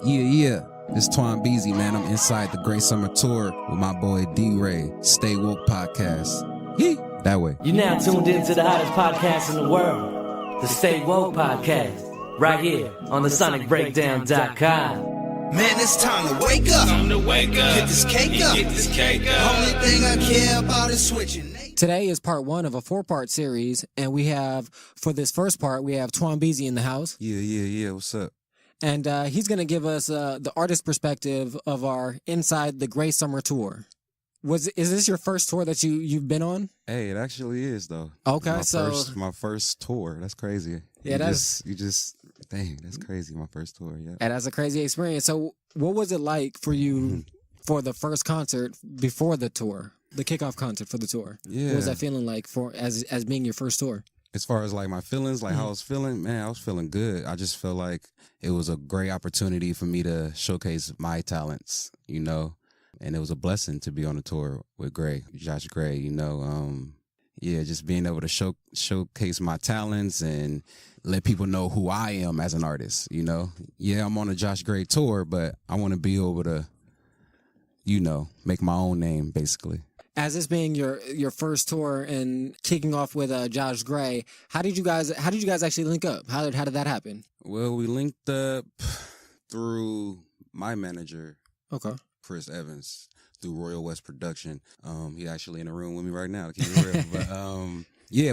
Yeah. It's Twan Beasy, man. I'm inside the Great Summer Tour with my boy DeRa, Stay Woke Podcast. Yee, that way. You're now tuned in to the hottest podcast in the world, the Stay Woke Podcast, right here on TheSonicBreakdown.com. Man, it's time to wake up. Time to wake up. Get this cake up. Get this cake up. Only thing I care about is switching. Today is part one of a 4-part series, and we have, for this first part, we have Twan Beasy in the house. Yeah. What's up? And he's going to give us the artist perspective of our Inside the Great Summer Tour. Is this your first tour that you've been on? Hey, it actually is, though. Okay, my first tour. That's crazy. Yeah, that's crazy. My first tour, yeah. And that's a crazy experience. So what was it like for you for the first concert before the tour? The kickoff concert for the tour. Yeah. What was that feeling like as being your first tour? As far as like my feelings, like how I was feeling, man, I was feeling good. I just felt like it was a great opportunity for me to showcase my talents, you know, and it was a blessing to be on the tour with Josh Gray, you know. Just being able to showcase my talents and let people know who I am as an artist, you know. Yeah, I'm on a Josh Gray tour, but I want to be able to, you know, make my own name, basically. As this being your first tour and kicking off with Josh Gray, how did you guys actually link up? How did that happen? Well, we linked up through my manager, okay, Chris Evans, through Royal West Production. He actually in the room with me right now, to keep it real. But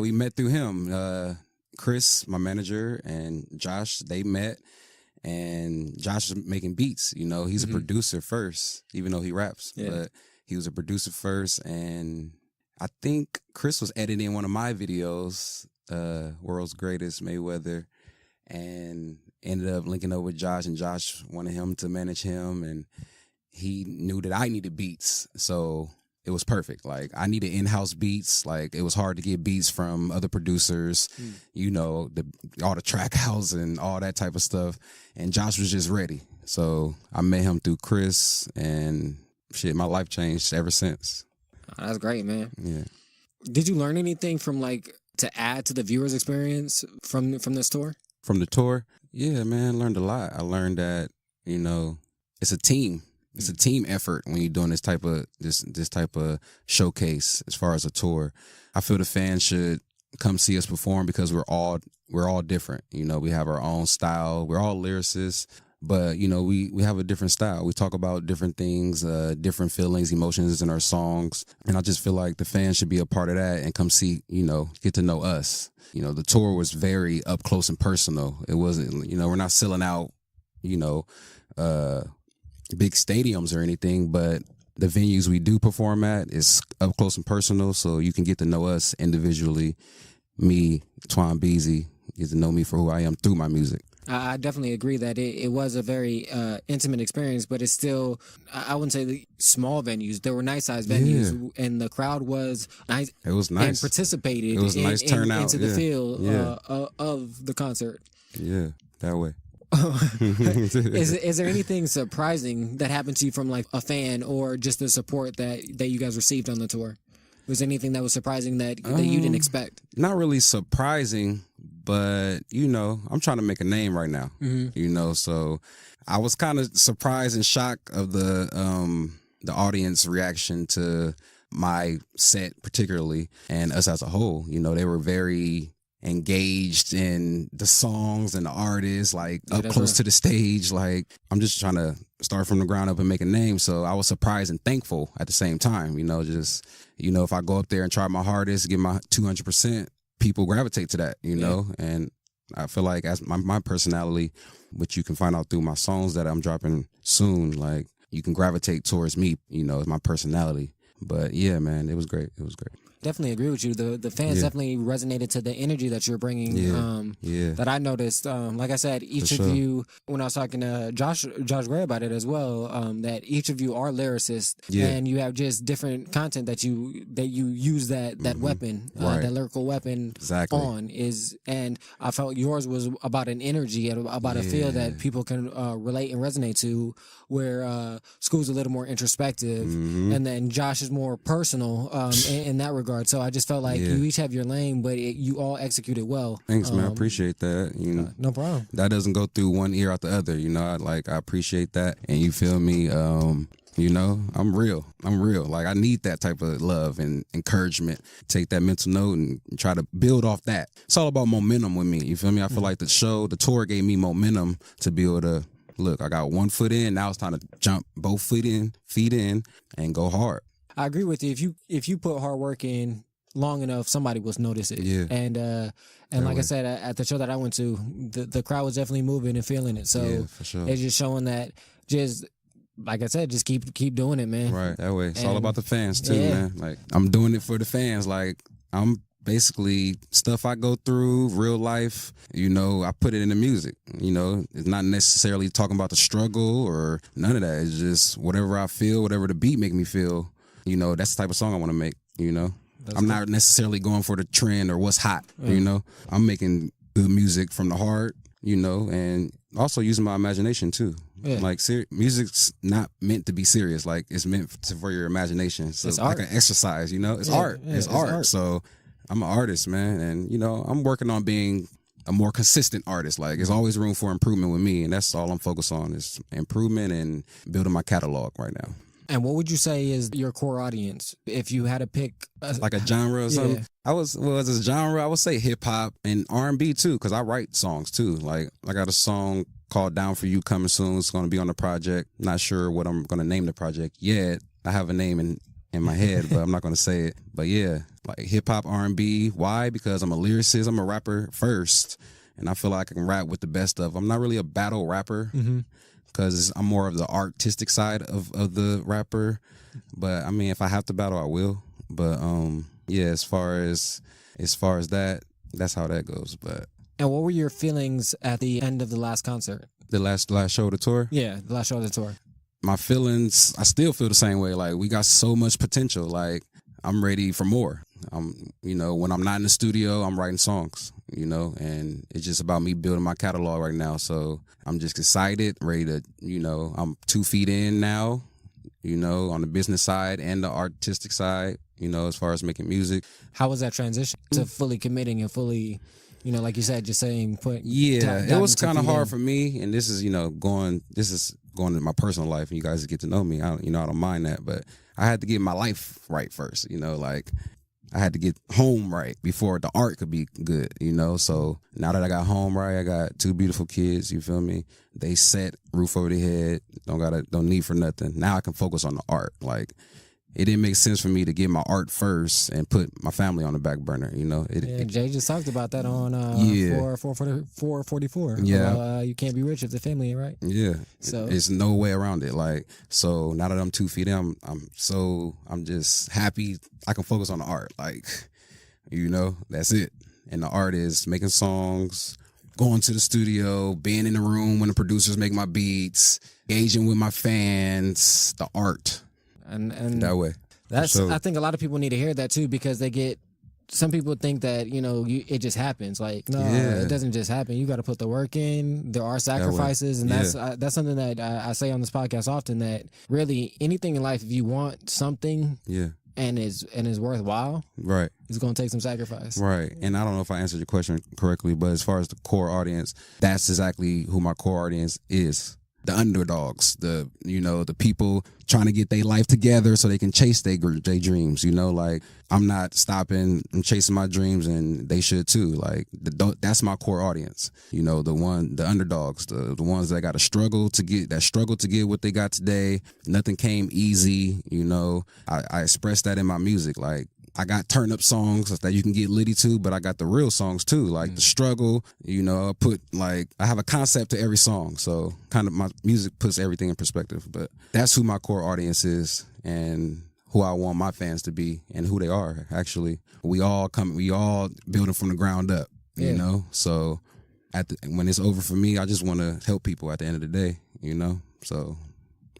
we met through him. Chris, my manager, and Josh, they met. And Josh is making beats. You know, he's a producer first, even though he raps. Yeah. But he was a producer first, and I think Chris was editing one of my videos, World's Greatest Mayweather, and ended up linking up with Josh, and Josh wanted him to manage him, and he knew that I needed beats, so it was perfect. Like, I needed in-house beats. Like, it was hard to get beats from other producers, you know, all the track house and all that type of stuff, and Josh was just ready. So I met him through Chris, and shit, my life changed ever since. Oh, that's great, man. Yeah. Did you learn anything from, like, to add to the viewer's experience from this tour? From the tour? Yeah, man, learned a lot. I learned that, you know, it's a team. It's a team effort when you're doing this type of showcase as far as a tour. I feel the fans should come see us perform because we're all different. You know, we have our own style. We're all lyricists. But, you know, we have a different style. We talk about different things, different feelings, emotions in our songs. And I just feel like the fans should be a part of that and come see, you know, get to know us. You know, the tour was very up close and personal. It wasn't, you know, we're not selling out, you know, big stadiums or anything, but the venues we do perform at is up close and personal. So you can get to know us individually. Me, Twan Beasy, get to know me for who I am through my music. I definitely agree that it was a very intimate experience, but it's still, I wouldn't say the small venues. There were nice-sized venues, and the crowd was nice. It was nice. And participated. It was a nice turnout. Into the feel of the concert. Yeah, that way. Is there anything surprising that happened to you from, like, a fan or just the support that you guys received on the tour? Was there anything that was surprising that you didn't expect? Not really surprising, but, you know, I'm trying to make a name right now, you know, so I was kind of surprised and shocked of the audience reaction to my set particularly, and us as a whole. You know, they were very engaged in the songs and the artists, like up close to the stage. Like, I'm just trying to start from the ground up and make a name. So I was surprised and thankful at the same time, you know, just, you know, if I go up there and try my hardest, give my 200%, people gravitate to that, you know, and I feel like as my personality, which you can find out through my songs that I'm dropping soon, like, you can gravitate towards me, you know, it's my personality. But yeah, man, it was great. It was great. Definitely agree with you. The fans definitely resonated to the energy that you're bringing. That I noticed. Like I said, each of you, when I was talking to Josh Gray about it as well, that each of you are lyricists, and you have just different content that you use that weapon, that lyrical weapon on is. And I felt yours was about an energy, about a feel that people can relate and resonate to. Where School's a little more introspective, and then Josh is more personal in that regard. regard. So I just felt like you each have your lane, but you all executed well. Thanks, man. I appreciate that. You know, no problem. That doesn't go through one ear out the other. You know, I appreciate that, and you feel me. You know, I'm real. Like, I need that type of love and encouragement. Take that mental note and try to build off that. It's all about momentum with me. You feel me? I feel like the tour gave me momentum to be able to, look, I got one foot in. Now it's time to jump both feet in, and go hard. I agree with you. If you put hard work in long enough, somebody will notice it. Yeah. And like I said, at the show that I went to, the crowd was definitely moving and feeling it. So for sure. It's just showing that like I said, just keep doing it, man. Right, that way. It's all about the fans too, man. Like, I'm doing it for the fans. Like, I'm basically stuff I go through, real life, you know, I put it in the music. You know, it's not necessarily talking about the struggle or none of that. It's just whatever I feel, whatever the beat make me feel, you know, that's the type of song I want to make, you know. I'm not necessarily going for the trend or what's hot, you know. I'm making good music from the heart, you know, and also using my imagination too. Yeah. Like, music's not meant to be serious. Like, it's meant for your imagination. So it's like an exercise, you know. It's art. Yeah, it's art. So I'm an artist, man, and you know, I'm working on being a more consistent artist. Like, there's always room for improvement with me, and that's all I'm focused on is improvement and building my catalog right now. And what would you say is your core audience if you had to pick like a genre or something? Yeah. As a genre, I would say hip hop and R&B too, because I write songs too. Like, I got a song called Down For You coming soon. It's going to be on the project. Not sure what I'm going to name the project yet. I have a name in my head, but I'm not going to say it. But yeah, like hip hop, R&B. Why? Because I'm a lyricist. I'm a rapper first, and I feel like I can rap with the best of. I'm not really a battle rapper because I'm more of the artistic side of the rapper. But I mean, if I have to battle, I will. But yeah, as far as that, that's how that goes. But. And what were your feelings at the end of the last concert? The last show of the tour? Yeah, the last show of the tour. My feelings, I still feel the same way. Like, we got so much potential. Like, I'm ready for more. You know, when I'm not in the studio, I'm writing songs, you know, and it's just about me building my catalog right now. So I'm just excited, ready to, you know, I'm 2 feet in now, you know, on the business side and the artistic side, you know, as far as making music. How was that transition to fully committing and fully... You know, like you said, just saying, it was kind of hard for me, and this is going into my personal life, and you guys get to know me. I don't mind that, but I had to get my life right first. You know, like, I had to get home right before the art could be good. You know, so now that I got home right, I got 2 beautiful kids. You feel me? They set, roof over their head, don't need for nothing. Now I can focus on the art. Like, it didn't make sense for me to get my art first and put my family on the back burner, you know. Jay just talked about that on 444. Yeah. You can't be rich if the family ain't right. Yeah. So there's no way around it. Like, so now that I'm 2 feet in, I'm just happy I can focus on the art. Like, you know, that's it. And the art is making songs, going to the studio, being in the room when the producers make my beats, engaging with my fans, the art. And that way. That's I think a lot of people need to hear that too, because some people think that, you know, it just happens. Like, no, it doesn't just happen. You got to put the work in. There are sacrifices, and that's something that I say on this podcast often, that really anything in life, if you want something and is worthwhile, right, it's going to take some sacrifice. Right. And I don't know if I answered your question correctly, but as far as the core audience, that's exactly who my core audience is. The underdogs, the people trying to get their life together so they can chase their dreams, you know, like, I'm not stopping, I'm chasing my dreams, and they should too. Like, that's my core audience, you know, the underdogs, the ones that got to struggle to get what they got today. Nothing came easy, you know. I express that in my music. Like, I got turn up songs that you can get litty to, but I got the real songs too, like the struggle, you know. I have a concept to every song, so kind of my music puts everything in perspective. But that's who my core audience is, and who I want my fans to be, and who they are. Actually, we all building from the ground up, you know. So when it's over for me, I just want to help people at the end of the day, you know. So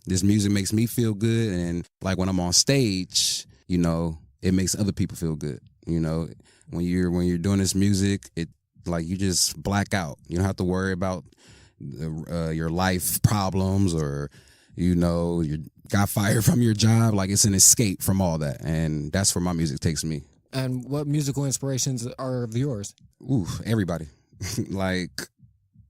this music makes me feel good, and like when I'm on stage, you know, it makes other people feel good. You know, when you're doing this music, it like you just black out. You don't have to worry about your life problems, or, you know, you got fired from your job. Like, it's an escape from all that, and that's where my music takes me. And what musical inspirations are of yours? Ooh, everybody. Like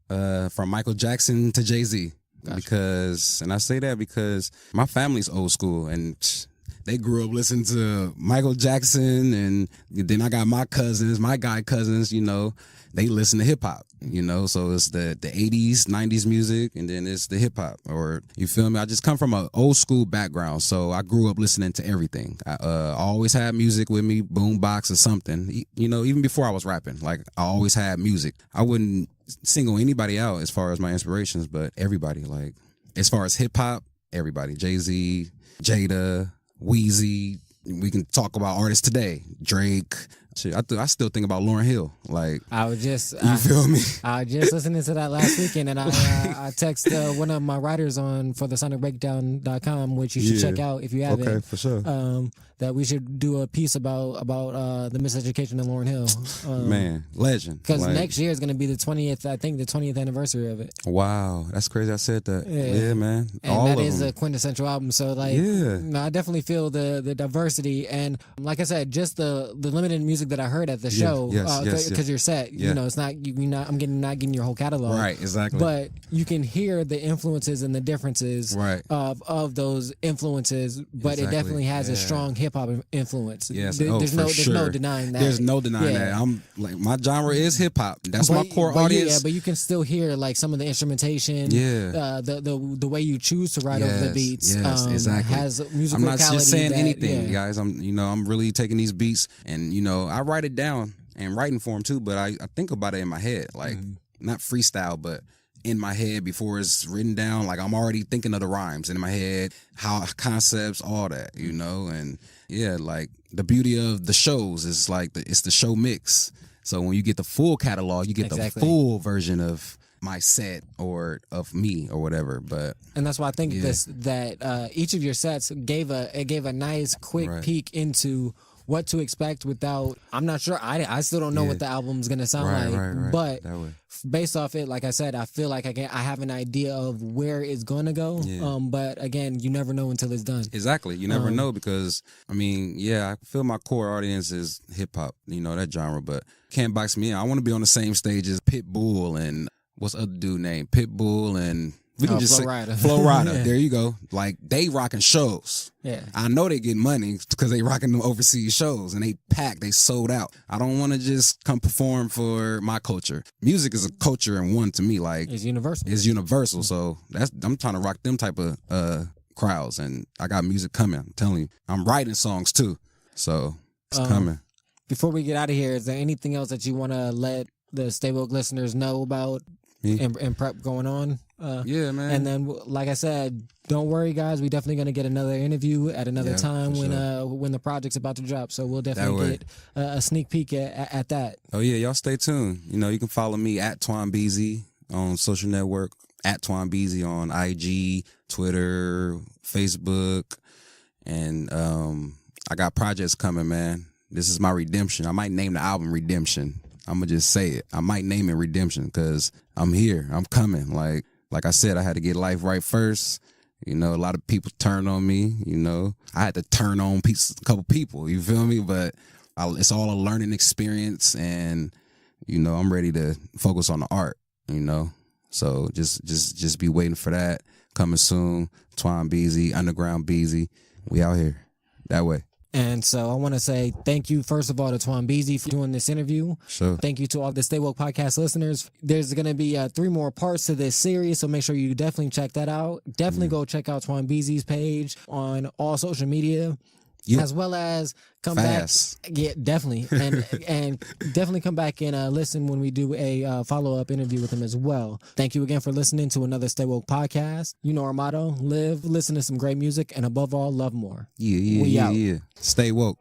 from Michael Jackson to Jay-Z. Gotcha. Because, and I say that because my family's old school and they grew up listening to Michael Jackson, and then I got my guy cousins, you know, they listen to hip hop, you know, so it's the 80s, 90s music, and then it's the hip hop, or you feel me? I just come from an old school background, so I grew up listening to everything. I always had music with me, boombox or something, you know, even before I was rapping, like I always had music. I wouldn't single anybody out as far as my inspirations, but everybody, like as far as hip hop, everybody, Jay-Z, Jada, Weezy. We can talk about artists today. Drake. Shit, I still think about Lauryn Hill. Like you feel me? I was just listening to that last weekend, and I text one of my writers on for TheSonicBreakdown.com, which you should check out if you haven't. Okay, for sure. That we should do a piece about the miseducation of Lauryn Hill. Man, legend. Because next year is going to be the 20th anniversary of it. Wow, that's crazy. I said that. Yeah, man. And all that of is them. a quintessential album. So like, I definitely feel the diversity, and like I said, just the limited music that I heard at the show. Because you're set. You know, it's not I'm not getting your whole catalog. Right, exactly. But you can hear the influences and the differences of those influences. But it definitely has a strong hip hop influence. Yes, there's no denying that. There's no denying that. I'm like, my genre is hip hop. That's my core audience. Yeah, but you can still hear like some of the instrumentation. The way you choose to write over the beats. Yes, exactly. Has musical. I'm not just saying anything, guys. I'm really taking these beats, and I write it down and writing form too. But I think about it in my head, like not freestyle, but in my head before it's written down. Like I'm already thinking of the rhymes in my head, how concepts, all that, and like the beauty of the shows is like it's the show mix. So when you get the full catalog, you get the full version of my set or of me or whatever. And that's why I think that each of your sets gave a nice quick peek into what to expect without. I'm not sure. I still don't know what the album's gonna sound like. But based off it, like I said, I feel like I have an idea of where it's gonna go. But again, you never know until it's done. Exactly. You never know because I feel my core audience is hip hop. That genre, but can't box me in. I want to be on the same stage as Pitbull and what's the other dude named Pitbull and. We can just Flo Rida. Flo Rida. There you go. Like they rocking shows. Yeah. I know they get money because they rocking them overseas shows and they packed. They sold out. I don't want to just come perform for my culture. Music is a culture and one to me. Like it's universal. It's universal. So I'm trying to rock them type of crowds, and I got music coming. I'm telling you, I'm writing songs too. So it's coming. Before we get out of here, is there anything else that you want to let the Stay Woke listeners know about and prep going on? Yeah, man. And then, like I said, don't worry, guys. We're definitely going to get another interview at another time when the project's about to drop. So we'll definitely get a sneak peek at that. Oh, yeah. Y'all stay tuned. You can follow me at Twan Beasy on social network, at Twan Beasy on IG, Twitter, Facebook. And I got projects coming, man. This is my redemption. I might name the album Redemption. I'm going to just say it. I might name it Redemption because I'm here. I'm coming. Like I said, I had to get life right first. A lot of people turned on me. I had to turn on a couple people. You feel me? But it's all a learning experience, and I'm ready to focus on the art. So just be waiting for that. Coming soon. Twan Beasy, Underground Beasy. We out here that way. And so I want to say thank you, first of all, to Twan Beasy for doing this interview. Sure. Thank you to all the Stay Woke podcast listeners. There's going to be 3 more parts to this series, so make sure you definitely check that out. Definitely go check out Twan Beasy's page on all social media, as well as come back. Yeah, definitely. And definitely come back and listen when we do a follow-up interview with him as well. Thank you again for listening to another Stay Woke podcast. You know our motto, live, listen to some great music, and above all, love more. Yeah. Stay woke.